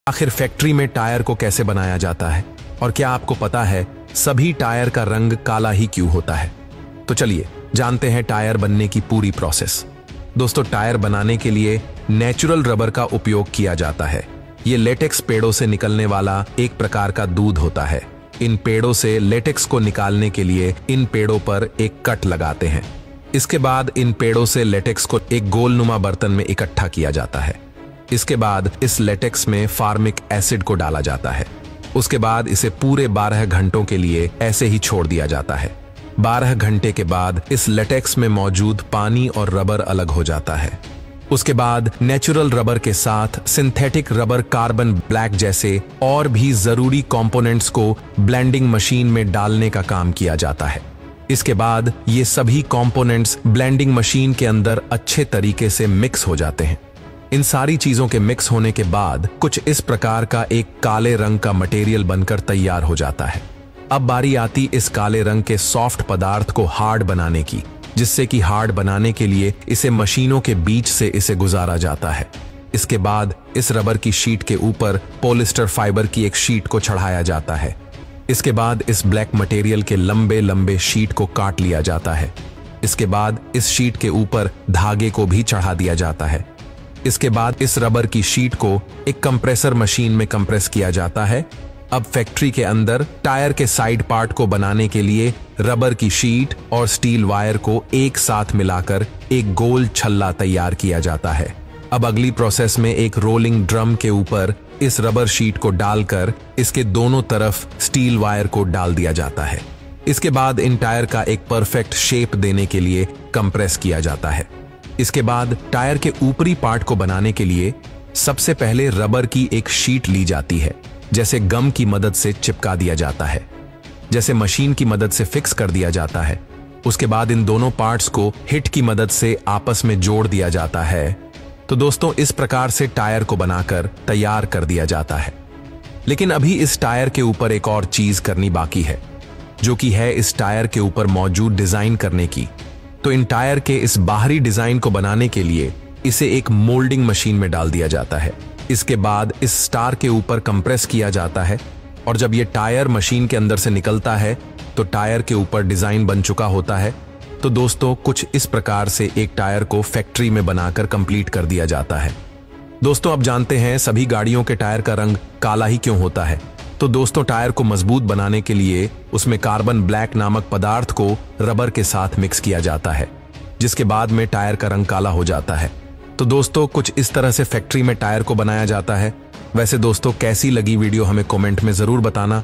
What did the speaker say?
आखिर फैक्ट्री में टायर को कैसे बनाया जाता है और क्या आपको पता है सभी टायर का रंग काला ही क्यों होता है? तो चलिए जानते हैं टायर बनने की पूरी प्रोसेस। दोस्तों, टायर बनाने के लिए नेचुरल रबर का उपयोग किया जाता है। ये लेटेक्स पेड़ों से निकलने वाला एक प्रकार का दूध होता है। इन पेड़ों से लेटेक्स को निकालने के लिए इन पेड़ों पर एक कट लगाते हैं। इसके बाद इन पेड़ों से लेटेक्स को एक गोलनुमा बर्तन में इकट्ठा किया जाता है। इसके बाद इस लेटेक्स में फार्मिक एसिड को डाला जाता है। उसके बाद इसे पूरे 12 घंटों के लिए ऐसे ही छोड़ दिया जाता है। 12 घंटे के बाद इस लेटेक्स में मौजूद पानी और रबर अलग हो जाता है। उसके बाद नेचुरल रबर के साथ सिंथेटिक रबर, कार्बन ब्लैक जैसे और भी जरूरी कंपोनेंट्स को ब्लेंडिंग मशीन में डालने का काम किया जाता है। इसके बाद ये सभी कंपोनेंट्स ब्लेंडिंग मशीन के अंदर अच्छे तरीके से मिक्स हो जाते हैं। इन सारी चीजों के मिक्स होने के बाद कुछ इस प्रकार का एक काले रंग का मटेरियल बनकर तैयार हो जाता है। अब बारी आती इस काले रंग के सॉफ्ट पदार्थ को हार्ड बनाने की, जिससे कि हार्ड बनाने के लिए इसे मशीनों के बीच से इसे गुजारा जाता है। इसके बाद इस रबर की शीट के ऊपर पॉलिस्टर फाइबर की एक शीट को चढ़ाया जाता है। इसके बाद इस ब्लैक मटेरियल के लंबे लंबे शीट को काट लिया जाता है। इसके बाद इस शीट के ऊपर धागे को भी चढ़ा दिया जाता है। इसके बाद इस रबर की शीट को एक कंप्रेसर मशीन में कंप्रेस किया जाता है। अब फैक्ट्री के अंदर टायर के साइड पार्ट को बनाने के लिए रबर की शीट और स्टील वायर को एक साथ मिलाकर एक गोल छल्ला तैयार किया जाता है। अब अगली प्रोसेस में एक रोलिंग ड्रम के ऊपर इस रबर शीट को डालकर इसके दोनों तरफ स्टील वायर को डाल दिया जाता है। इसके बाद इन टायर का एक परफेक्ट शेप देने के लिए कंप्रेस किया जाता है। इसके बाद टायर के ऊपरी पार्ट को बनाने के लिए सबसे पहले रबर की एक शीट ली जाती है, जैसे गम की मदद से चिपका दिया जाता है, जैसे मशीन की मदद से फिक्स कर दिया जाता है। उसके बाद इन दोनों पार्ट्स को हिट की मदद से आपस में जोड़ दिया जाता है। तो दोस्तों, इस प्रकार से टायर को बनाकर तैयार कर दिया जाता है। लेकिन अभी इस टायर के ऊपर एक और चीज करनी बाकी है, जो कि है इस टायर के ऊपर मौजूद डिजाइन करने की। तो इन टायर के इस बाहरी डिजाइन को बनाने के लिए इसे एक मोल्डिंग मशीन में डाल दिया जाता है। इसके बाद इस स्टार के ऊपर कंप्रेस किया जाता है और जब ये टायर मशीन के अंदर से निकलता है तो टायर के ऊपर डिजाइन बन चुका होता है। तो दोस्तों, कुछ इस प्रकार से एक टायर को फैक्ट्री में बनाकर कंप्लीट कर दिया जाता है। दोस्तों, अब जानते हैं सभी गाड़ियों के टायर का रंग काला ही क्यों होता है। तो दोस्तों, टायर को मजबूत बनाने के लिए उसमें कार्बन ब्लैक नामक पदार्थ को रबर के साथ मिक्स किया जाता है, जिसके बाद में टायर का रंग काला हो जाता है। तो दोस्तों, कुछ इस तरह से फैक्ट्री में टायर को बनाया जाता है। वैसे दोस्तों, कैसी लगी वीडियो हमें कमेंट में जरूर बताना।